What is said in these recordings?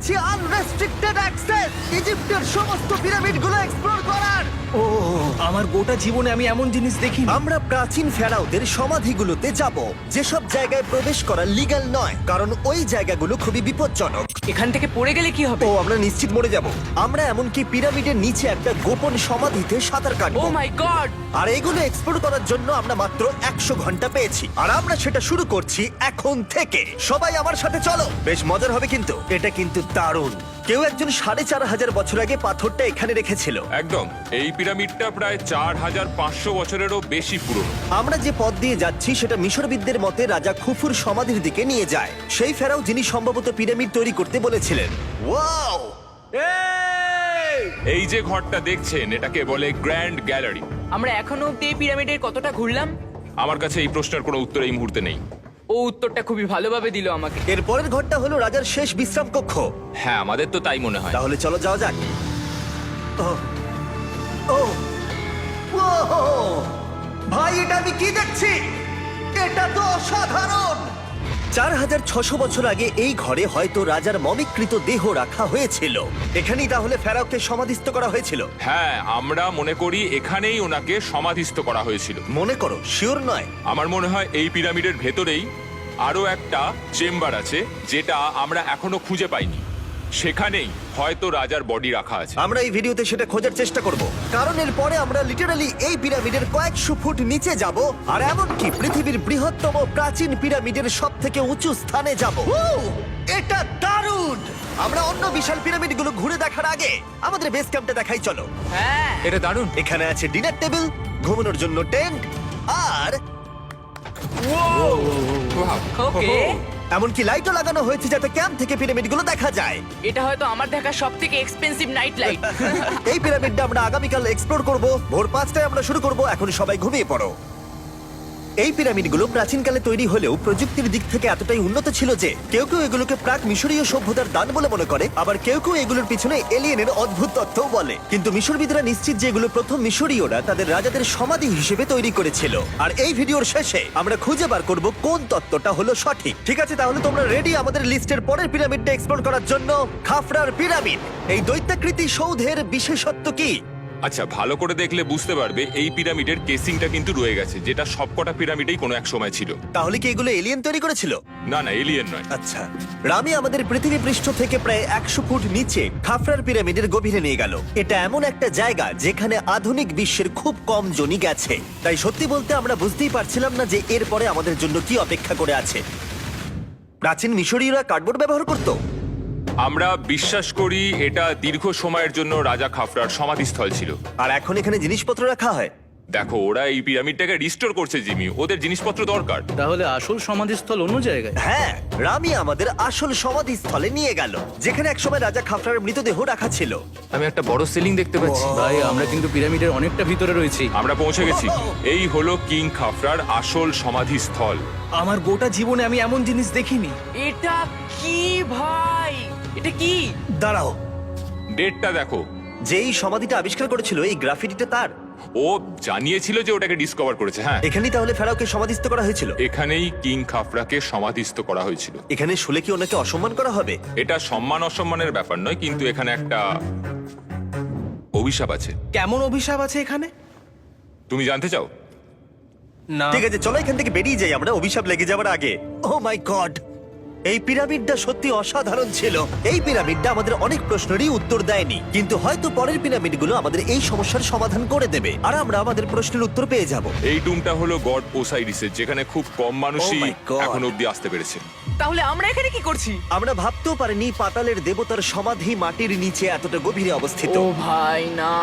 পাচ্ছি unrestricted access ইজিপ্টের সমস্ত পিরামিডগুলো explore করার। ও আমার গোটা জীবনে আমি এমন জিনিস দেখিনি। আমরা প্রাচীন ফেরাওদের সমাধিগুলোতে যাব, যেসব জায়গায় প্রবেশ করা লিগ্যাল নয়, কারণ ওই জায়গাগুলো খুবই বিপজ্জনক। এখান থেকে পড়ে গেলে কি হবে? ও আমরা নিশ্চিত মরে যাব। আমরা এমনকি পিরামিডের নিচে একটা গোপন সমাধিতে সাঁতার ও কাটবো। মাই গড! আর এগুলো এক্সপ্লোর করার জন্য আমরা মাত্র 100 ঘন্টা পেয়েছি, আর আমরা সেটা শুরু করছি এখন থেকে। সবাই আমার সাথে চলো, বেশ মজার হবে কিন্তু। এটা কিন্তু দারুণ। কেউ একজন 4500 বছর আগে পাথরটা এখানে রেখেছিল। একদম, এই পিরামিডটা প্রায় 4500 বছরেরও বেশি পুরনো। আমরা যে পথ দিয়ে যাচ্ছি সেটা মিশরবিদদের মতে রাজা খুফুর সমাধির দিকে নিয়ে যায়, সেই ফেরাও যিনি সম্ভবত পিরামিড তৈরি করতে বলেছিলেন। ওয়াও! এই যে ঘরটা দেখছেন, এটাকে বলে গ্র্যান্ড গ্যালারি। আমরা এখনো অব্দি এই পিরামিডের কতটা ঘুরলাম? আমার কাছে এই প্রশ্নের কোনো উত্তর এই মুহূর্তে নেই। ও উত্তরটা খুবই ভালোভাবে দিল আমাকে। এর পরের ঘরটা হলো রাজার শেষ বিশ্রাম কক্ষ। হ্যাঁ, আমাদের তো তাই মনে হয়। তাহলে চলো যাওয়া যাক। ও ও ও ভাই, এটা আমি কি দেখছি? এটা তো অসাধারণ। 4600 বছর আগে এই ঘরে হয়তো রাজার মমিকৃত দেহ রাখা হয়েছিল। এখানেই তাহলে ফেরাওকে সমাধিস্থ করা হয়েছিল। হ্যাঁ, আমরা মনে করি এখানেই ওনাকে সমাধিস্থ করা হয়েছিল। মনে করো, শিওর নয়। আমার মনে হয় এই পিরামিডের ভেতরেই আরো একটা চেম্বার আছে, যেটা আমরা এখনো খুঁজে পাইনি। সেখানেই হয়তো রাজার বডি রাখা আছে। আমরা এই ভিডিওতে সেটা খোঁজার চেষ্টা করব, কারণ এর পরে আমরা লিটারালি এই পিরামিডের কয়েকশো ফুট নিচে যাব, আর এমনকি পৃথিবীর বৃহত্তম প্রাচীন পিরামিডের সবথেকে উঁচু স্থানে যাব। এটা দারুণ! আমরা অন্য বিশাল পিরামিডগুলো ঘুরে দেখার আগে আমাদের বেস ক্যাম্পটা দেখাই চলো। হ্যাঁ, এটা দারুণ। এখানে আছে ডিনার টেবিল, ঘুমানোর জন্য টেন্ট, আর ওকে। এমনকি লাইটও লাগানো হয়েছে যাতে ক্যাম্প থেকে পিরামিডগুলো দেখা যায়। এটা হয়তো আমার দেখা সবথেকে এক্সপেন্সিভ নাইট লাইট। এই পিরামিডটা আমরা আগামীকাল এক্সপ্লোর করব। ভোর 5টায় আমরা শুরু করব। এখন সবাই ঘুমিয়ে পড়ো। এই পিরামিডগুলো প্রাচীনকালে তৈরি হলেও প্রযুক্তির দিক থেকে এতটাই উন্নত ছিল যে কেউ কেউ এগুলোকে প্রাক মিশরীয় সভ্যতার দান বলে মনে করে, আবার কেউ কেউ এগুলোর পিছনে এলিয়েনের অদ্ভুত তত্ত্বও বলে। কিন্তু মিশরবিদরা নিশ্চিত যে এগুলো প্রথম মিশরীয়রা তাদের রাজাদের সমাধি হিসেবে তৈরি করেছিল। আর এই ভিডিওর শেষে আমরা খুঁজে বার করব কোন তত্ত্বটা হলো সঠিক। ঠিক আছে, তাহলে তোমরা রেডি আমাদের লিস্টের পরের পিরামিডটা এক্সপ্লোর করার জন্য? খাফরার পিরামিড। এই দৈত্যাকৃতি সৌধের বিশেষত্ব কি? আচ্ছা, ভালো করে দেখলে বুঝতে পারবে এই পিরামিডের কেসিংটা কিন্তু রয়ে গেছে, যেটা সবকটা পিরামিডেই কোনো এক সময় ছিল। তাহলে কি এগুলো এলিয়েন তৈরি করেছিল? না না, এলিয়েন নয়। আচ্ছা, রামি আমাদের পৃথিবী পৃষ্ঠ থেকে প্রায় 100 ফুট নিচে খাফরার পিরামিডের গভীরে নিয়ে গেল। এটা এমন একটা জায়গা যেখানে আধুনিক বিশ্বের খুব কম জনই গেছে, তাই সত্যি বলতে আমরা বুঝতেই পারছিলাম না যে এরপরে আমাদের জন্য কি অপেক্ষা করে আছে। প্রাচীন মিশরীয়রা কার্ডবোর্ড ব্যবহার করত। আমরা বিশ্বাস করি এটা দীর্ঘ সময়ের জন্য রাজা খাফরার সমাধিস্থল ছিল। আর এখন এখানে জিনিসপত্র রাখা হয়। দেখো, ওরা এই পিরামিডটাকে রিস্টোর করছে জিমি, ওদের জিনিসপত্র দরকার। তাহলে আসল সমাধিস্থল অন্য জায়গায়? হ্যাঁ, রামি আমাদের আসল সমাধিস্থলে নিয়ে গেল, যেখানে একসময় রাজা খাফরার মৃতদেহ রাখা ছিল। আমি একটা বড় সিলিং দেখতে পাচ্ছি। ভাই, আমরা কিন্তু পিরামিডের অনেকটা ভিতরে রয়েছি। আমরা পৌঁছে গেছি। এই হলো কিং খাফরার আসল সমাধিস্থল। আমার গোটা জীবনে আমি এমন জিনিস দেখিনি। এটা কি ভাই? এটা কি? দাঁড়াও, ডেটটা দেখো। যেই সমাধিটা আবিষ্কার করেছিল এই গ্রাফিটিটা তার। ও জানিয়েছিল যে ওটাকে ডিসকভার করেছে। হ্যাঁ, এখানেই তাহলে ফেরাওকে সমাধিস্থ করা হয়েছিল। এখানেই কিং খাফরাকে সমাধিস্থ করা হয়েছিল। এখানে শুলে কি ওনাকে অসম্মান করা হবে? এটা সম্মান অসম্মানের ব্যাপার নয়, কিন্তু এখানে একটা অভিশাপ আছে। কেমন অভিশাপ আছে এখানে? তুমি জানতে চাও? না। ঠিক আছে, চলো এখান থেকে বেরিয়ে যাই আমরা অভিশাপ লেগে যাওয়ার আগে। ও মাই গড, এই পিরামিডটা সত্যি অসাধারণ ছিল। এই পিরামিডটা আমাদের অনেক প্রশ্নেরই উত্তর দেয়নি, কিন্তু হয়তো পরের পিরামিডগুলো আমাদের এই সমস্যার সমাধান করে দেবে, আর আমরা আমাদের প্রশ্নের উত্তর পেয়ে যাব। এই টুমটা হলো গড ওসাইরিসের, যেখানে খুব কম মানুষই Oh my God! এখন অব্দি আসতে পেরেছে। তাহলে আমরা এখানে কি করছি? আমরা ভাবতেও পারিনি পাতালের দেবতার সমাধি মাটির নিচে এতটা গভীরে অবস্থিত। ও ভাই না,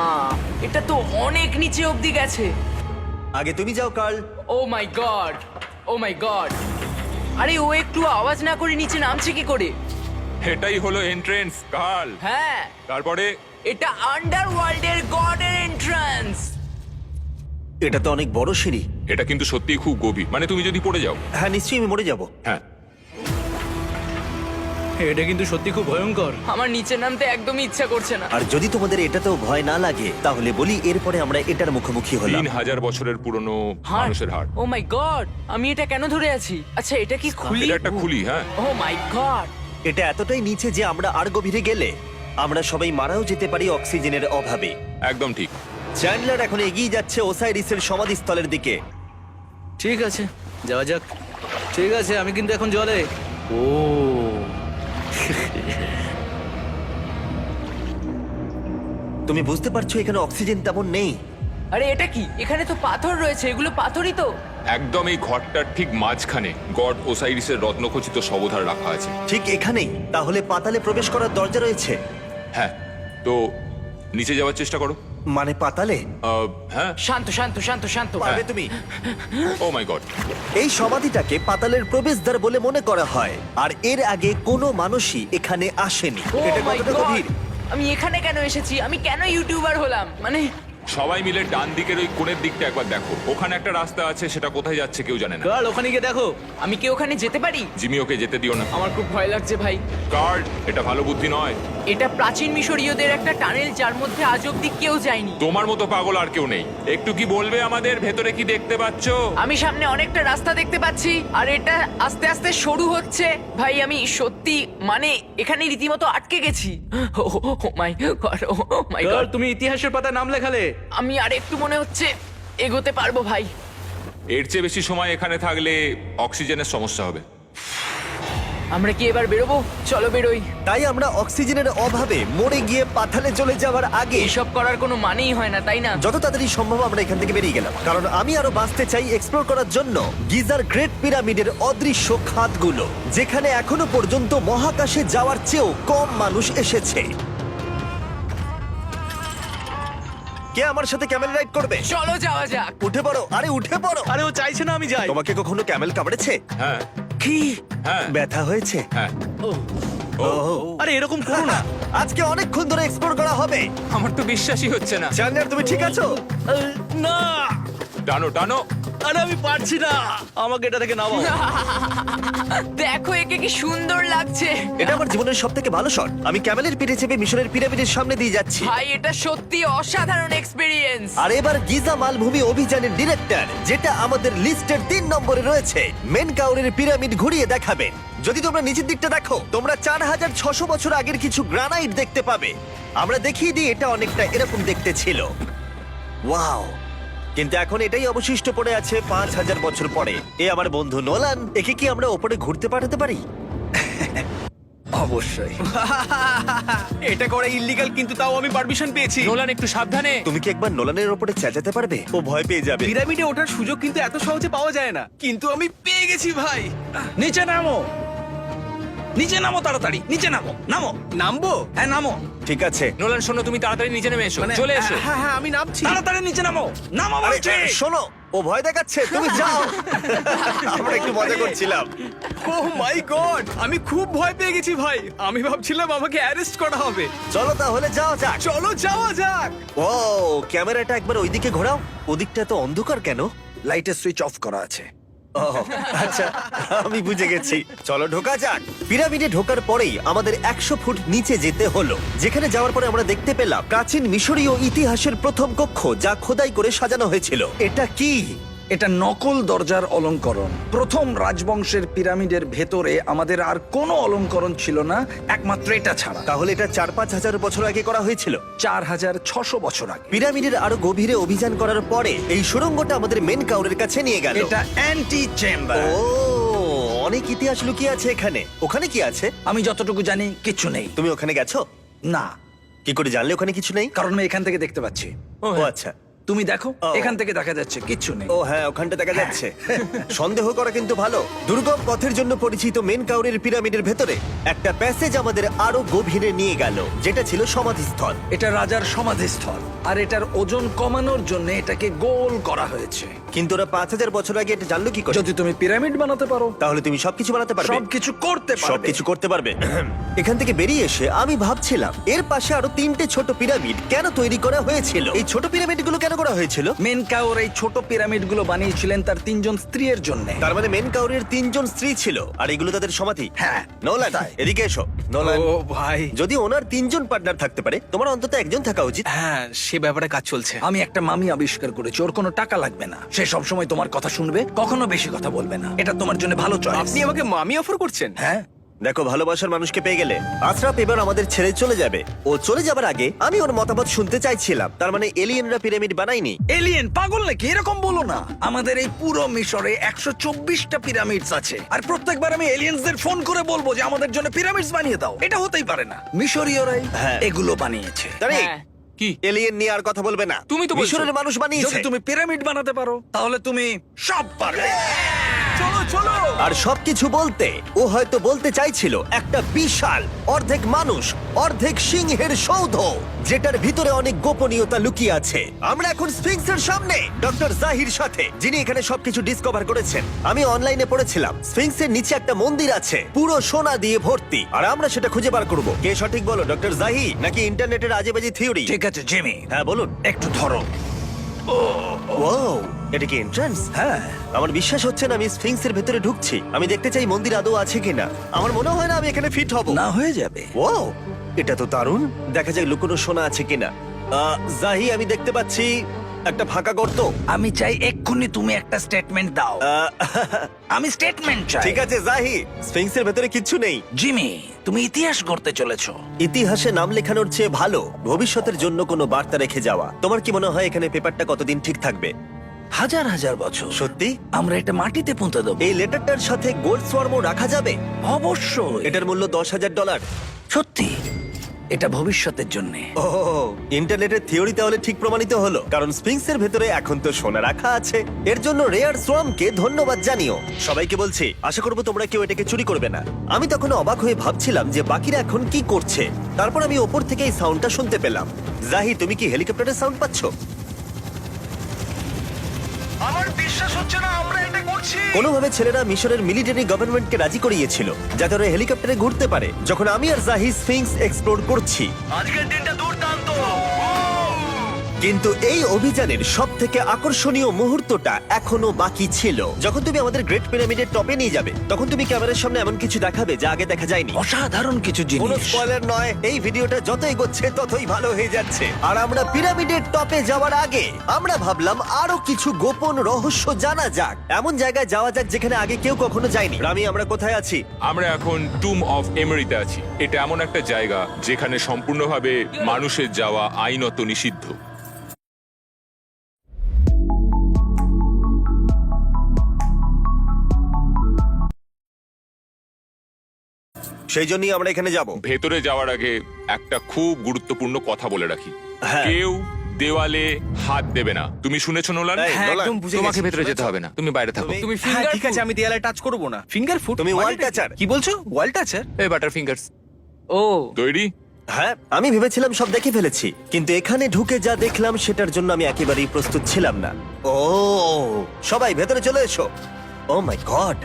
এটা তো অনেক নিচে অব্দি গেছে। আগে তুমি যাও কার্ল। ও মাই গড, ও মাই গড! আরে ও একটু আওয়াজ না করে নিচে নামছে কি করে? এটাই হলো এন্ট্রেন্স, কার্ল। হ্যাঁ, তারপরে এটা আন্ডারওয়ার্ল্ডের গডের এন্ট্রান্স। এটা তো অনেক বড় সিঁড়ি। এটা কিন্তু সত্যিই খুব গভীর, মানে তুমি যদি পড়ে যাও। হ্যাঁ, নিশ্চয়ই আমি মরে যাব। হ্যাঁ, এটা কিন্তু সত্যি খুব ভয়ঙ্কর। আমার নিচে নামতে একদমই ইচ্ছা করছে না। আর যদি তোমাদের এটাতেও ভয় না লাগে তাহলে বলি এরপরে আমরা এটার মুখোমুখি হলাম। 3000 বছরের পুরনো হার্ট, মানুষের হাড়। ও মাই গড! আমি এটা কেন ধরে আছি? আচ্ছা, এটা কি খুলি? এটা একটা খুলি। হ্যাঁ, ও মাই গড! এটা এতটাই নিচে যে আমরা আর গভীরে গেলে আমরা সবাই মারাও যেতে পারি অক্সিজেনের অভাবে। একদম ঠিক। চ্যান্ডলার এখন এগিয়ে যাচ্ছে ওসাইরিসের সমাধিস্থলের দিকে। ঠিক আছে, যাওয়া যাক। ঠিক আছে, আমি কিন্তু এখন জলে। ও তুমি বুঝতে পারছো এখানে অক্সিজেন তেমন নেই। আরে এটা কি? এখানে তো পাথর রয়েছে, এগুলো পাথরই তো। একদম এই ঘরটার ঠিক মাঝখানে গড ওসাইরিসের রত্নখচিত শবধার রাখা আছে। ঠিক এখানেই তাহলে পাতালে প্রবেশ করার দরজা রয়েছে? হ্যাঁ, তো নিচে যাওয়ার চেষ্টা করো। মানে পাতালে? হ্যাঁ। শান্ত শান্ত শান্ত শান্ত। পারবে তুমি? ও মাই গড। এই সমাধিটাকে পাতালের প্রবেশদ্বার বলে মনে করা হয়, আর এর আগে কোনো মানুষই এখানে আসেনি। Oh এটা my কতটা God! গভীর? আমি এখানে কেন এসেছি? আমি কেন ইউটিউবার হলাম? মানে সবাই মিলে ডান দিকের ওই কোণের দিকটা একবার দেখো। ওখানে একটা রাস্তা আছে, সেটা কোথায় যাচ্ছে কেউ জানে না। কাল ওখানে গিয়ে দেখো। আমি কি ওখানে যেতে পারি? জিমি, ওকে যেতে দিও না। আমার খুব ভয় লাগছে ভাই। গার্ড, এটা ভালো বুদ্ধি নয়। এটা প্রাচীন মিশরীয়দের একটা টানেল যার মধ্যে আজ অব্দি কেউ যায়নি। তোমার মতো পাগল আর কেউ নেই। একটু কি বলবে আমাদের ভেতরে কি দেখতে পাচ্ছো? আমি সামনে অনেকটা রাস্তা দেখতে পাচ্ছি, আর এটা আস্তে আস্তে সরু হচ্ছে। ভাই আমি সত্যি মানে এখানে রীতিমতো আটকে গেছি। ও মাই গড, ও মাই কাল গড। তুমি ইতিহাসের পাতায় নাম লেখালে। আমি আর একটু মনে হচ্ছে এগোতে পারবো ভাই। এর চেয়ে বেশি সময় এখানে থাকলে অক্সিজেনের সমস্যা হবে। আমরা কি এবার বেরোবো? চলো বেরোই। তাই আমরা অক্সিজেনের অভাবে মরে গিয়ে পাতালে চলে যাওয়ার আগে এইসব করার কোনো মানেই হয় না, তাই না? যত তাড়াতাড়ি সম্ভব আমরা এখান থেকে বেরিয়ে গেলাম, কারণ আমি আরো বাঁচতে চাই এক্সপ্লোর করার জন্য গিজার গ্রেট পিরামিডের অদৃশ্য খাতগুলো, যেখানে এখনো পর্যন্ত মহাকাশে যাওয়ার চেয়েও কম মানুষ এসেছে। কে আমার সাথে ক্যামেল রাইড করবে? চলো যাওয়া যাক। উঠে পড়ো, আরে উঠে পড়ো। আরে ও চাইছে না আমি যাই। তোমাকে কখনো ক্যামেল কামড়েছে? হ্যাঁ কি হ্যাঁ ব্যথা হয়েছে? হ্যাঁ। আরে এরকম করো না। আজকে অনেকক্ষণ ধরে এক্সপ্লোর করা হবে। আমার তো বিশ্বাসই হচ্ছে না। জানলার তুমি ঠিক আছো? না, টানো টানো। আরে আমি পারছি না, আমাকে এটা থেকে নামাও। দেখো একে কি সুন্দর লাগছে। এটা আমার জীবনের সব থেকে ভালো শট। আমি ক্যামেলের পিঠে চেপে মিশরের পিরামিডের সামনে দিয়ে যাচ্ছি। ভাই এটা সত্যি অসাধারণ এক্সপিরিয়েন্স। আর এবার গিজা মালভূমি অভিযানের ডিরেক্টর, যেটা আমাদের লিস্টের 3 নম্বরে রয়েছে, মেনকাউরের পিরামিড ঘুরিয়ে দেখাবেন। যদি তোমরা নিচের দিকটা দেখো, তোমরা 4600 বছর আগের কিছু গ্রানাইট দেখতে পাবে। আমরা দেখিয়ে দিই, এটা অনেকটা এরকম দেখতে ছিল। ওয়াও! কিন্তু এখন এটাই অবশিষ্ট পড়ে আছে 5000 বছর পরে। এ আমার বন্ধু নোলান, একে কি আমরা ওপরে ঘুরতে পাঠাতে পারি? অবশ্যই। এটা করা ইল্লিগাল, কিন্তু তাও আমি পারমিশন পেয়েছি। নোলান একটু সাবধানে। তুমি কি একবার নোলানের ওপরে চেঁচাতে পারবে? ও ভয় পেয়ে যাবে। পিরামিডে ওঠার সুযোগ কিন্তু এত সহজে পাওয়া যায় না, কিন্তু আমি পেয়ে গেছি ভাই। নিচে নামো, নিচে নামো, তাড়াতাড়ি নিচে নামো, নামো, নামবো? হ্যাঁ নামো, ঠিক আছে। নোলান শোনো, তুমি তাড়াতাড়ি নিচে নেমে এসো, চলে এসো। হ্যাঁ হ্যাঁ আমি নামছি। তাড়াতাড়ি নিচে নামো, নামো আরে বলছি। শোনো, ও ভয় দেখাচ্ছে, তুমি যাও। আমরা একটু মজা করছিলাম। ও মাই গড, আমি খুব ভয় পেয়ে গেছি ভাই। আমি ভাবছিলাম আমাকে অ্যারেস্ট করা হবে। চলো তাহলে যাও যাক। চলো যাওয়া যাক। ও ক্যামেরাটা একবার ওইদিকে ঘোরাও। ওদিকটা তো অন্ধকার কেন? লাইটের সুইচ অফ করা আছে। ও আচ্ছা, আমি বুঝে গেছি। চলো ঢোকা যাক। পিরামিডে ঢোকার পরেই আমাদের 100 ফুট নিচে যেতে হলো, যেখানে যাওয়ার পরে আমরা দেখতে পেলাম প্রাচীন মিশরীয় ইতিহাসের প্রথম কক্ষ, যা খোদাই করে সাজানো হয়েছিল। এটা কি? এটা নকল দরজার অলঙ্করণ। প্রথম রাজবংশের পিরামিডের ভেতরে আমাদের আর কোনো অলঙ্করণ ছিল না, একমাত্র এটা ছাড়া। তাহলে এটা 4-5 হাজার বছর আগে করা হয়েছিল। 4600 বছর আগে। পিরামিডের আরো গভীরে অভিযান করার পরে এই সুড়ঙ্গটা আমাদের মেন কাউরের কাছে নিয়ে গেল। এটা অ্যান্টি চেম্বার। ও অনেক ইতিহাস লুকিয়ে আছে এখানে। ওখানে কি আছে? আমি যতটুকু জানি কিছু নেই। তুমি ওখানে গেছো? না, কি করে জানলে ওখানে কিছু নেই? কারণ আমি এখান থেকে দেখতে পাচ্ছি। ও আচ্ছা। তুমি দেখো, ও। এখান থেকে দেখা যাচ্ছে কিচ্ছু নেই। ও হ্যাঁ, ওখানটা দেখা যাচ্ছে। সন্দেহ করা কিন্তু ভালো। দুর্গম পথের জন্য পরিচিত মেন কাউরের পিরামিডের ভেতরে একটা প্যাসেজ আমাদের আরো গভীরে নিয়ে গেল, যেটা ছিল সমাধিস্থল। এটা রাজার সমাধিস্থল, আর এটার ওজন কমানোর জন্য এটাকে গোল করা হয়েছে। কিন্তু ওরা 5000 বছর আগে এটা জানলো কি করে? যদি তুমি পিরামিড বানাতে পারো, তাহলে তুমি সবকিছু বানাতে পারবে। সবকিছু করতে পারবে। সবকিছু করতে পারবে। এখান থেকে বেরিয়ে এসে আমি ভাবছিলাম, এর পাশে আরো 3টে ছোট পিরামিড কেন তৈরি করা হয়েছিল? এই ছোট পিরামিডগুলো কেন করা হয়েছিল? মেনকাওর এই ছোট পিরামিডগুলো বানিয়েছিলেন তার 3 জন স্ত্রীর জন্য। তার মানে মেন কাউরের 3 জন স্ত্রী ছিল, আর এগুলো তাদের সমাধি। হ্যাঁ, নোলান, তাই। এদিকে এসো। নোলান, ও ভাই, যদি ওনার 3 জন পার্টনার থাকতে পারে, তোমার অন্তত একজন থাকা উচিত। হ্যাঁ সে ব্যাপারে কাজ চলছে। আমি একটা মামি আবিষ্কার করেছি, ওর কোনো টাকা লাগবে না। সে সব সময় তোমার কথা শুনবে, কখনো বেশি কথা বলবে না। এটা তোমার জন্য ভালো চয়েস। আপনি আমাকে মামি অফার করছেন? হ্যাঁ, দেখো, ভালোবাসার মানুষকে পেয়ে গেলে আশরাফ এবার আমাদের ছেড়ে চলে যাবে। ও চলে যাবার আগে আমি ওর মতামত শুনতে চাইছিলাম। তার মানে এলিয়েনরা পিরামিড বানায়নি? এলিয়েন পাগল নাকি? এরকম বলো না। আমাদের এই পুরো মিশরে 124টা পিরামিডস আছে, আর প্রত্যেকবার আমি এলিয়েন্সদের ফোন করে বলবো যে আমাদের জন্য পিরামিডস বানিয়ে দাও। এটা হতেই পারে না। মিশরীয়রাই হ্যাঁ। এগুলো বানিয়েছে। তারিক, হ্যাঁ। কি? এলিয়েন নিয়ে আর কথা বলবে না। তুমি তো বলছো। মিশরের মানুষ বানিয়েছে। যদি তুমি পিরামিড বানাতে পারো তাহলে তুমি সব পারবে। চলো চলো। আর সবকিছু বলতে ও হয়তো বলতে চাইছিল একটা বিশাল অর্ধেক মানুষ অর্ধেক সিংহের সৌধ, যেটার ভিতরে অনেক গোপনীয়তা লুকিয়ে আছে। আমরা এখন স্ফিংসের সামনে ডক্টর জাহির সাথে, যিনি এখানে সবকিছু ডিসকভার করেছেন। আমি অনলাইনে পড়েছিলাম স্ফিংসের নিচে একটা মন্দির আছে পুরো সোনা দিয়ে ভর্তি, আর আমরা সেটা খুঁজে বার করব। কে সঠিক বলো, ডক্টর জাহি নাকি ইন্টারনেটের আজেবাজি থিওরি? ঠিক আছে জিমি, হ্যাঁ বলুন। একটু ধরো। ও, এটা কি এন্ট্রান্স? হ্যাঁ, আমার বিশ্বাস হচ্ছে না আমি স্ফিংসের ভেতরে ঢুকছি। আমি দেখতে চাই মন্দির আদৌ আছে কিনা। আমার মনে হয় না আমি এখানে ফিট হব। না হয়ে যাবে। ও, এটা তো দারুণ। দেখা যাক লুকোনো সোনা আছে কিনা। জাহি, আমি দেখতে পাচ্ছি একটা ফাঁকা গর্ত। আমি চাই এক্ষুনি তুমি একটা স্টেটমেন্ট দাও। আমি স্টেটমেন্ট চাই। ঠিক আছে জাহি, স্ফিংসের ভেতরে কিচ্ছু নেই। জিমি, তুমি ইতিহাস করতে চলেছো। ইতিহাসে নাম লেখানোর চেয়ে ভালো ভবিষ্যতের জন্য কোনো বার্তা রেখে যাওয়া। তোমার কি মনে হয় এখানে পেপারটা কতদিন ঠিক থাকবে? হাজার হাজার বছর। সত্যি? আমরা এটা মাটিতে পুঁতে দেবো। এই লেটারটার সাথে গোল্ড সোয়ার্মও রাখা যাবে? অবশ্যই। এটার মূল্য $10,000। সত্যি, এটা ভবিষ্যতের জন্য। ও, ইন্টারনেটের থিওরি তাহলে ঠিক প্রমাণিত হলো, কারণ স্ফিংসের ভেতরে এখন তো সোনা রাখা আছে। এর জন্য রেয়ার সোয়ামকে ধন্যবাদ জানিও। সবাইকে বলছি, আশা করবো তোমরা কেউ এটাকে চুরি করবে না। আমি তখন অবাক হয়ে ভাবছিলাম যে বাকিরা এখন কি করছে। তারপর আমি ওপর থেকে এই সাউন্ডটা শুনতে পেলাম। জাহি, তুমি কি হেলিকপ্টারের সাউন্ড পাচ্ছ? আমার বিশ্বাস হচ্ছে না আমরা এটা করছি। কোনোভাবে ছেলেরা মিশরের মিলিটারি গভর্নমেন্টকে রাজি করিয়েছিল যাতে ওরা হেলিকপ্টারে ঘুরতে পারে যখন আমি আর জাহি স্ফিংস এক্সপ্লোর করছি। আজকের দিনটা দুর্দান্ত। কিন্তু এই অভিযানের সব থেকে আকর্ষণীয় মুহূর্তটা এখনো বাকি ছিল। যখন তুমি আমাদের গ্রেট পিরামিডের টপে নিয়ে যাবে তখন তুমি ক্যামেরার সামনে এমন কিছু দেখাবে যা আগে দেখা যায়নি। অসাধারণ কিছু কোনো জিনিস। স্পয়লার নয়, এই ভিডিওটা যত এগোচ্ছে ততই ভালো হয়ে যাচ্ছে। আর আমরা পিরামিডের টপে যাওয়ার আগে আমরা ভাবলাম আরো কিছু গোপন রহস্য জানা যাক। এমন জায়গায় যাওয়া যাক যেখানে আগে কেউ কখনো যায়নি। রামি, আমরা কোথায় আছি? আমরা এখন টুম অফ এমেরিতে আছি। এটা এমন একটা জায়গা যেখানে সম্পূর্ণভাবে মানুষের যাওয়া আইনত নিষিদ্ধ। সেই জন্যই আমরা এখানে যাব। ভেতরে যাওয়ার আগে একটা খুব গুরুত্বপূর্ণ কথা বলে রাখি। হ্যাঁ। কেউ দেওয়ালে হাত দেবে না। তুমি শুনেছো নোলান? এই, হ্যাঁ, নোলান, একদম বুঝে তোমাকে গেছি। ভেতরে যেতে হবে না, তুমি বাইরে থাকো। তুমি- তুমি হ্যাঁ, ফিঙ্গার ঠিক ঠিক আছে, আছে, আমি দেয়ালে টাচ করব না। Finger foot? তুমি ওয়াল টাচার। কি বলছো? ওয়াল টাচার? এই বাটার ফিঙ্গারস। ও, তৈরি? হ্যাঁ, আমি ভেবেছিলাম সব দেখে ফেলেছি, কিন্তু এখানে ঢুকে যা দেখলাম সেটার জন্য আমি একেবারেই প্রস্তুত ছিলাম না। ও, সবাই ভেতরে চলে এসো। ও মাই গড,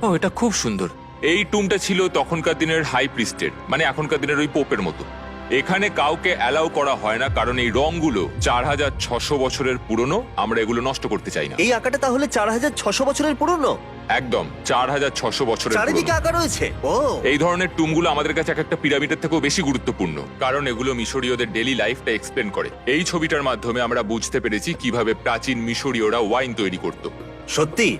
ও, এটা খুব সুন্দর। এই টুমটা ছিল তখনকার দিনের হাই প্রিস্টের, মানে এখনকার দিনের ওই পোপের মতো। এখানে কাউকে অ্যালাউ করা হয় না কারণ এই রংগুলো 4600 বছরের পুরনো। আমরা এগুলো নষ্ট করতে চাই না। এই আঁকাটা তাহলে 4600 বছরের পুরনো? একদম 4600 বছরের চারিদিকে পুরনো। আঁকা রয়েছে। ও, এই ধরনের টুমগুলো আমাদের কাছে এক একটা পিরামিডের থেকেও বেশি গুরুত্বপূর্ণ, কারণ এগুলো মিশরীয়দের ডেইলি লাইফটা এক্সপ্লেন করে। এই ছবিটার মাধ্যমে আমরা বুঝতে পেরেছি কিভাবে প্রাচীন মিশরীয়রা ওয়াইন তৈরি করত। সত্যি?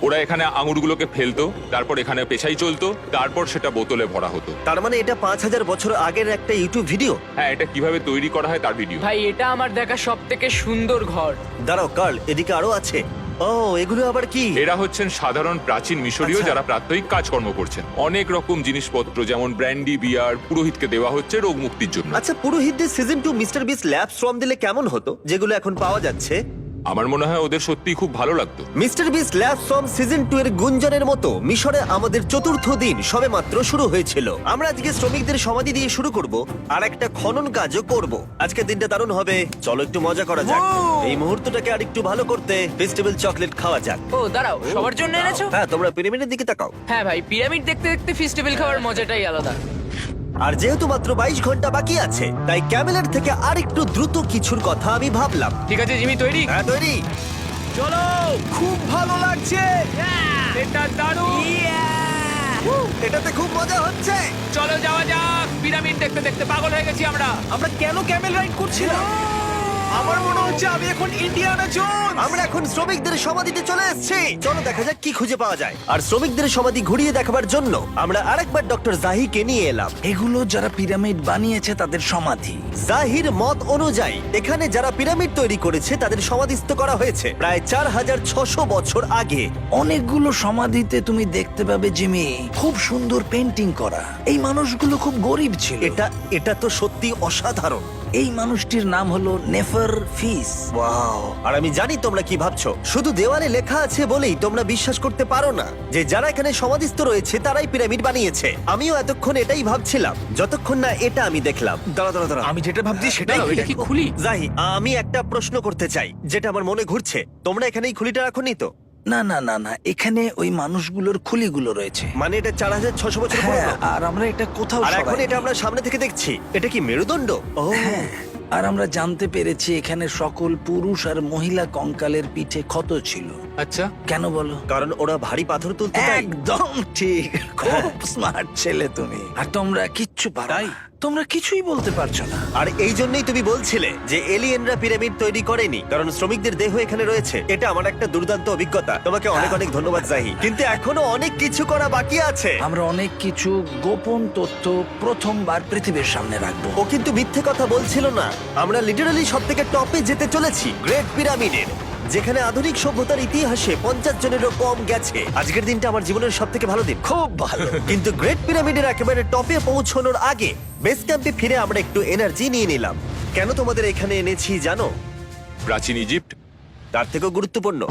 ওরা এখানে আঙুরগুলোকে ফেলতো, তারপর এখানে পেশাই চলতো, তারপর সেটা বোতলে ভরা হতো। তার মানে এটা 5000 বছর আগের একটা ইউটিউব ভিডিও? হ্যাঁ, এটা কিভাবে তৈরি করা হয় তার ভিডিও। ভাই এটা আমার দেখা সব থেকে সুন্দর ঘর। দাঁড়াও কার্ল, এদিকে আরো আছে। ও, এগুলো আবার কি? এরা হচ্ছেন সাধারণ প্রাচীন মিশরীয় আচ্ছা। যারা প্রাত্যহিক কাজকর্ম করছেন। অনেক রকম জিনিসপত্র যেমন ব্র্যান্ডি, বিয়ার পুরোহিতকে দেওয়া হচ্ছে রোগ মুক্তির জন্য। আচ্ছা, পুরোহিতদের সিজন 2 মিস্টার বিস ল্যাব শ্রম দিলে কেমন হতো, যেগুলো এখন পাওয়া যাচ্ছে? আমার মনে হয় ওদের সত্যিই খুব ভালো লাগতো। মিস্টার বিস ল্যাব ফ্রম সিজন 2 এর গুঞ্জনের মতো মিশরে আমাদের চতুর্থ দিন সবেমাত্র শুরু হয়েছিল। আমরা আজকে শ্রমিকদের সমাধি দিয়ে শুরু করব আর একটা খনন কাজও করব। আজকের দিনটা দারুণ হবে, চলো একটু মজা করা যাক। এই মুহূর্তটাকে আর একটু ভালো করতে ফেস্টিভ্যাল চকলেট খাওয়া যাক। ও দাঁড়াও, সবার জন্য এনেছো? হ্যাঁ, তোমরা পিরামিডের দিকে তাকাও। হ্যাঁ ভাই, পিরামিড দেখতে দেখতে ফেস্টিভ্যাল খাওয়ার মজাটাই আলাদা। আর যেহেতু মাত্র 22 ঘন্টা বাকি আছে তাই ক্যামেলের থেকে আরেকটু দ্রুত কিছুর কথা আমি ভাবলাম। ঠিক আছে জিমি, তৈরি? হ্যাঁ, তৈরি। চলো, খুব ভালো লাগছে। এটা দারুণ। এটাতে খুব মজা হচ্ছে। চলো যাওয়া যাক। পিরামিড দেখতে দেখতে পাগল হয়ে গেছি আমরা। আমরা কেন ক্যামেল রাইড করছিলাম? আমার মনে হচ্ছে আমি এখন ইন্ডিয়ানা জোনস। আমরা এখন শ্রমিকদের সমাধিতে চলে এসেছি। চলো দেখা যাক কি খুঁজে পাওয়া যায়। আর শ্রমিকদের সমাধি ঘুরিয়ে দেখাবার জন্য আমরা আরেকবার ডক্টর জাহিকে নিয়ে এলাম। এগুলো যারা পিরামিড বানিয়েছে তাদের সমাধি। জাহির মত অনুযায়ী এখানে যারা পিরামিড তৈরি করেছে তাদের সমাধিস্থ করা হয়েছে প্রায় 4600 বছর আগে। অনেকগুলো সমাধিতে তুমি দেখতে পাবে জিমি খুব সুন্দর পেন্টিং করা। এই মানুষগুলো খুব গরিব ছিল। এটা তো সত্যি অসাধারণ। এই মানুষটির নাম হলো নেফার ফিস। ওয়াও! আর আমি জানি তোমরা কি ভাবছো। শুধু দেওয়ালে লেখা আছে বলেই তোমরা বিশ্বাস করতে পারো না যে যারা এখানে সমাধিস্থ রয়েছে তারাই পিরামিড বানিয়েছে। আমিও এতক্ষণ এটাই ভাবছিলাম যতক্ষণ না এটা আমি দেখলাম। দাঁড়া। আমি যেটা ভাবছি সেটাই দাঁড়াও, এটা কি খুলি? জাহি, আমি একটা প্রশ্ন করতে চাই যেটা আমার মনে ঘুরছে। তোমরা এখানে এই খুলিটা রাখোনি তো? না না না না, এখানে ওই মানুষগুলোর খুলিগুলো রয়েছে। মানে এটা 4600 বছর হ্যাঁ, পুরনো। আর আমরা এটা কোথাও আর এখন সরাইনি। এটা আমরা সামনে থেকে দেখছি। এটা কি মেরুদণ্ড? ও হ্যাঁ, আর আমরা জানতে পেরেছি এখানে সকল পুরুষ আর মহিলা কঙ্কালের পিঠে ক্ষত ছিল। আচ্ছা, কেন বলো? কারণ ওরা ভারী পাথর তুলতে তাই। একদম ঠিক, খুব স্মার্ট ছেলে তুমি। আর তোমরা কিচ্ছু পারো না। তোমরা কিছুই বলতে পারছো না। আর এই জন্যই তুমি বলছিলে যে এলিয়েনরা পিরামিড তৈরি করেনি কারণ শ্রমিকদের দেহ এখানে রয়েছে। এটা আমার একটা দুর্দান্ত অভিজ্ঞতা। তোমাকে অনেক অনেক ধন্যবাদ জাহি। কিন্তু এখনো অনেক কিছু করা বাকি আছে। আমরা অনেক কিছু গোপন তথ্য প্রথমবার পৃথিবীর সামনে রাখবো। ও কিন্তু মিথ্যে কথা বলছিল না। আমরা লিটারালি সব থেকে টপে যেতে চলেছি, গ্রেট পিরামিডের, যেখানে আধুনিক সভ্যতার ইতিহাসে 50 জনেরও কম গেছে। আজকের দিনটা আমার জীবনের সব থেকে ভালো দিন। খুব ভালো। কিন্তু গ্রেট পিরামিডের একেবারে টপে পৌঁছানোর আগে বেস ক্যাম্পে ফিরে আমরা একটু এনার্জি নিয়ে নিলাম। কেন তোমাদের এখানে এনেছি জানো? প্রাচীন ইজিপ্ট। তার থেকেও গুরুত্বপূর্ণ,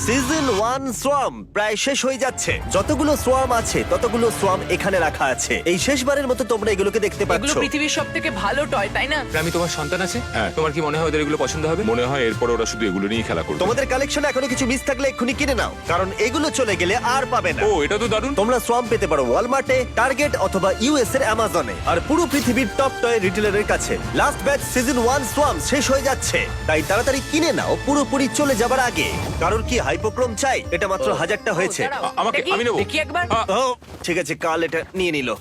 সিজন 1 সোয়াম প্রায় শেষ হয়ে যাচ্ছে। যতগুলো সোয়াম আছে ততগুলো সোয়াম এখানে রাখা আছে। এই শেষবারের মতো তোমরা এগুলোকে দেখতে এগুলো পাচ্ছ। পৃথিবীর সব থেকে ভালো টয়, তাই না? আমি তোমার সন্তান আছে? হ্যাঁ। তোমার কি মনে হয় ওদের এগুলো পছন্দ হবে? মনে হয় এরপর ওরা শুধু এগুলো নিয়ে খেলা করবে। তোমাদের কালেকশনে এখনো কিছু মিস থাকলে এক্ষুনি কিনে নাও, কারণ এগুলো চলে গেলে আর পাবে না। ও, এটা তো দারুণ। তোমরা সোয়াম পেতে পারো ওয়ালমার্টে, টার্গেট অথবা ইউএস এর অ্যামাজনে, আর পুরো পৃথিবীর টপ টয় রিটেলারের কাছে। লাস্ট ব্যাচ সিজন 1 সোয়াম শেষ হয়ে যাচ্ছে, তাই তাড়াতাড়ি কিনে নাও পুরোপুরি চলে যাবার আগে। কারোর কি হাইপোক্রোম চাই? এটা মাত্র 1000টা হয়েছে। ও, দাঁড়াও, আমাকে- দেখি, আমি নেবো। দেখি একবার। ও ঠিক আছে, কাল এটা নিয়ে নিল।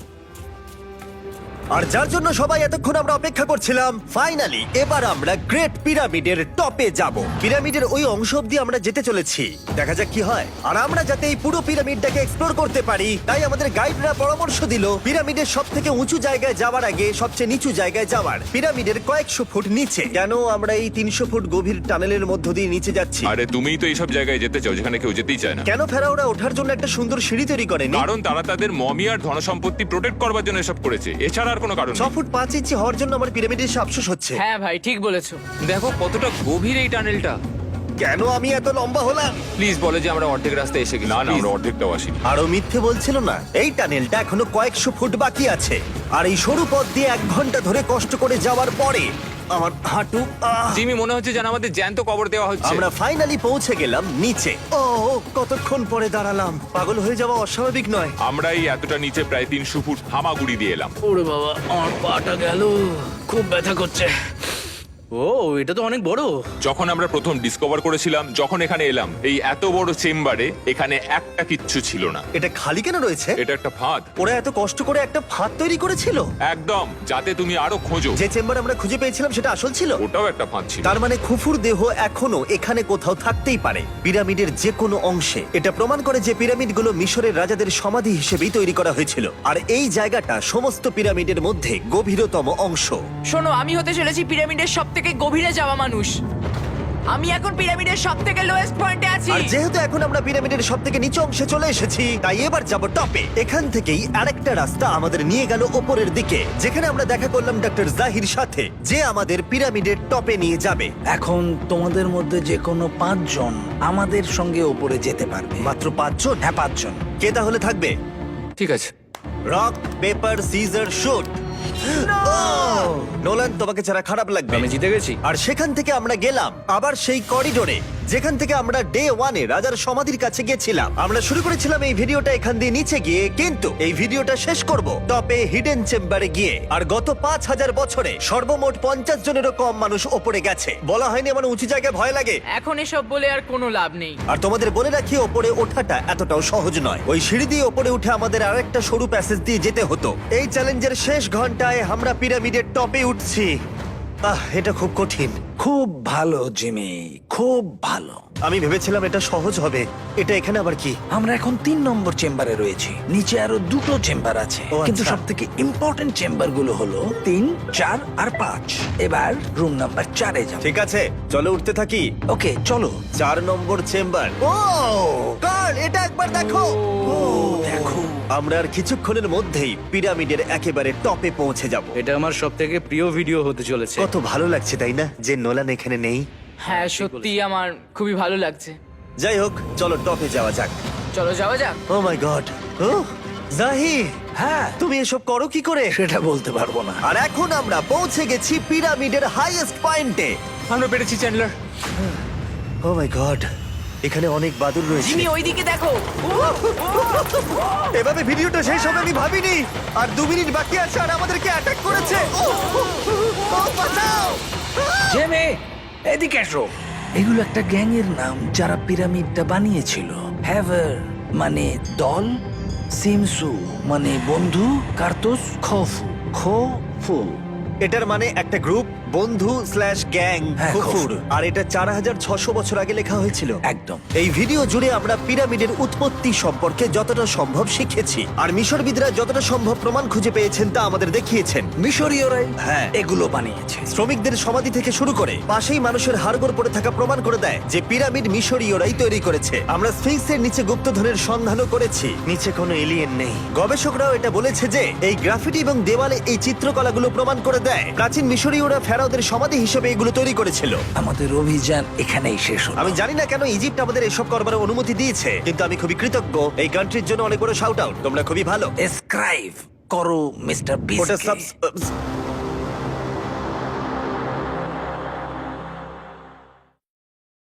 আর যার জন্য সবাই এতক্ষণ আমরা অপেক্ষা করছিলাম, ফাইনালি এবার আমরা গ্রেট পিরামিডের টপে যাব। পিরামিডের ওই অংশ অব্দি আমরা যেতে চলেছি, দেখা যাক কি হয়। আর আমরা যাতে এই পুরো পিরামিডটাকে এক্সপ্লোর করতে পারি, তাই আমাদের গাইডরা পরামর্শ দিল পিরামিডের সব থেকে উঁচু জায়গায় যাওয়ার আগে সবচেয়ে নিচু জায়গায় যাওয়ার, পিরামিডের কয়েকশো ফুট নিচে। কেন আমরা এই 300 ফুট গভীর টানেলের মধ্য দিয়ে নিচে যাচ্ছি? আরে তুমিই তো এইসব জায়গায় যেতে চাও যেখানে কেউ যেতেই চায় না। কেন ফেরাওরা ওঠার জন্য একটা সুন্দর সিঁড়ি তৈরি করেনি? কারণ তারা তাদের মমি আর ধনসম্পত্তি প্রোটেক্ট করবার জন্য এসব করেছে, এছাড়া আর কোনো কারণ 6 নেই। ফুট 5 ইঞ্চি হওয়ার জন্য আমার পিরামিডের এসে আফসোস হচ্ছে। হ্যাঁ ভাই, ঠিক বলেছো। দেখো কতটা গভীর এই টানেলটা। কেন আমি এত লম্বা হলাম? প্লিজ বলে যে আমরা অর্ধেক রাস্তায় এসে গেছি। না না, Please। আমরা অর্ধেকটাও আসিনি। আরো মিথ্যে বলছিল না। এই টানেলটা এখনো কয়েকশো ফুট বাকি আছে, আর এই সরু পথ দিয়ে 1 ঘন্টা ধরে কষ্ট করে যাওয়ার পরে আমার হাঁটু জিমি, মনে হচ্ছে যেন আমাদের জ্যান্ত কবর দেওয়া হচ্ছে। আমরা ফাইনালি পৌঁছে গেলাম নিচে। ও কতক্ষণ পরে দাঁড়ালাম, পাগল হয়ে যাওয়া অস্বাভাবিক নয়। আমরা এই এতটা নিচে প্রায় 300 ফুট হামাগুড়ি দিয়ে এলাম। ওরে বাবা, আমার পাটা গেল, খুব ব্যথা করছে। ও, এটা তো অনেক বড়। যখন আমরা প্রথম ডিসকভার করেছিলাম, যখন এখানে এলাম, এই এত বড় চেম্বারে এখানে একটা কিচ্ছু ছিল না। এটা খালি কেন রয়েছে? এটা একটা ফাঁদ। ওরা এত কষ্ট করে একটা ফাঁদ তৈরি করেছিল। একদম, যাতে তুমি আরো খোঁজো। যে চেম্বার আমরা খুঁজে পেয়েছিলাম সেটা আসল ছিল। ওটাও একটা ফাঁদ ছিল। তার মানে খুফুর দেহ এখনো এখানে কোথাও থাকতেই পারে, পিরামিডের যে কোনো অংশে। এটা প্রমাণ করে যে পিরামিডগুলো মিশরের রাজাদের সমাধি হিসেবেই তৈরি করা হয়েছিল, আর এই জায়গাটা সমস্ত পিরামিডের মধ্যে গভীরতম অংশ। শোনো, আমি হতে চলেছি পিরামিডের সব থেকে গভীরে যাওয়া মানুষ। আমি এখন পিরামিডের সব থেকে লোয়েস্ট পয়েন্টে আছি। আর যেহেতু এখন আমরা পিরামিডের সব থেকে নিচু অংশে চলে এসেছি, তাই এবার যাব টপে। এখান থেকেই আরেকটা রাস্তা আমাদের নিয়ে গেল ওপরের দিকে, যেখানে আমরা দেখা করলাম ডক্টর জাহির সাথে, যে আমাদের পিরামিডের টপে নিয়ে যাবে। এখন তোমাদের মধ্যে যে কোনো 5 জন আমাদের সঙ্গে ওপরে যেতে পারবে। মাত্র 5 জন? হ্যাঁ, 5 জন। কে তাহলে থাকবে? ঠিক আছে। Rock paper scissor shoot. Nolan, তোমাকে ছাড়া খারাপ লাগবে। আমি জিতে গেছি। আর সেখান থেকে আমরা গেলাম আবার সেই করিডোরে যেখান থেকে আমরা ডে 1-এ রাজার সমাধির কাছে গেছিলাম। আমরা শুরু করেছিলাম এই ভিডিওটা এখান দিয়ে নিচে গিয়ে, কিন্তু এই ভিডিওটা শেষ করব টপে হিডেন চেম্বারে গিয়ে। আর গত 5000 বছরে সর্বমোট 50 জনেরও কম মানুষ ওপরে গেছে। বলা হয়নি আমার উঁচু জায়গায় ভয় লাগে? এখন এসব বলে আর কোনো লাভ নেই। আর তোমাদের বলে রাখি, ওপরে ওঠাটা এতটাও সহজ নয়। ওই সিঁড়ি দিয়ে ওপরে উঠে আমাদের আরেকটা সরু প্যাসেজ দিয়ে যেতে হতো। এই চ্যালেঞ্জের শেষ ঘন্টায় আমরা পিরামিডের টপে উঠছি। এটা খুব কঠিন, খুব ভালো জিমি, খুব ভালো। আমি ভেবেছিলাম এটা সহজ হবে। এটা এখানে আবার কি? আমরা এখন 3 নম্বর চেম্বারে রয়েছি। নিচে আরো 2টো চেম্বার আছে, ও, কিন্তু আচ্ছা। সব থেকে ইম্পর্টেন্ট চেম্বার গুলো হলো 3, 4 আর 5। এবার রুম নাম্বার 4-এ যাব। ঠিক আছে, চলো উঠতে থাকি। ওকে চলো। 4 নম্বর চেম্বার। ও কার্ল, এটা একবার দেখো। দেখো, আমরা আর কিছুক্ষণের মধ্যেই পিরামিডের একেবারে টপে পৌঁছে যাব। এটা আমার সব থেকে প্রিয় ভিডিও হতে চলেছে। কত ভালো লাগছে তাই না, যে নোলান এখানে নেই। হ্যাঁ সত্যি আমার খুবই ভালো লাগছে। যাই হোক, চলো টপে যাওয়া যাক। চলো যাওয়া যাক। ও মাই গড, ও জাহি, হ্যাঁ তুমি এসব করো কি করে? সেটা বলতে পারবো না। আর এখন আমরা পৌঁছে গেছি পিরামিডের হাইয়েস্ট পয়েন্টে। আমরা পেরেছি চ্যান্ডলার। ও মাই গড, এখানে অনেক বাদুর রয়েছে। জিমি ওইদিকে দেখো। এভাবে ভিডিওটা শেষ হবে আমি ভাবিনি। আর 2 মিনিট বাকি আছে আর আমাদেরকে অ্যাটাক করেছে। ও বাঁচাও! জেমে, এদিকে এসো। এগুলো একটা গ্যাং এর নাম যারা পিরামিডটা বানিয়েছিল। হ্যাভার মানে দল, সিমসু মানে বন্ধু, কার্তুস খোফু। এটার মানে একটা গ্রুপ, বন্ধু স্ল্যাশ গ্যাং, হ্যাঁ, কুকুর। কুকুর। আর এটা 4600 বছর আগে লেখা হয়েছিল। একদম। এই ভিডিও জুড়ে আমরা পিরামিডের উৎপত্তি সম্পর্কে যতটা সম্ভব শিখেছি, আর মিশরবিদরা যতটা সম্ভব প্রমাণ খুঁজে পেয়েছেন তা আমাদের দেখিয়েছেন। মিশরীয়রাই হ্যাঁ। এগুলো বানিয়েছে। শ্রমিকদের সমাধি থেকে শুরু করে পাশেই মানুষের হাড়গোড় পড়ে থাকা প্রমাণ করে দেয় যে পিরামিড মিশরীয়রাই তৈরি করেছে। আমরা স্ফিংসের নিচে গুপ্তধনের সন্ধানও করেছি, নিচে কোনো এলিয়েন নেই। গবেষকরাও এটা বলেছে যে এই গ্রাফিটি এবং দেওয়ালে এই চিত্রকলাগুলো প্রমাণ করে দেয় প্রাচীন মিশরীয়রা ফেরাওদের সমাধি হিসেবে এগুলো তৈরি করেছিল। আমাদের অভিযান এখানেই শেষ হলো। আমি জানি না কেন ইজিপ্ট আমাদের এসব করবার অনুমতি দিয়েছে, কিন্তু আমি খুবই কৃতজ্ঞ। এই কান্ট্রির জন্য অনেক বড় শাউট আউট, তোমরা খুবই ভালো। এসক্রাইব করো মিস্টার ওটা বিস্টকে।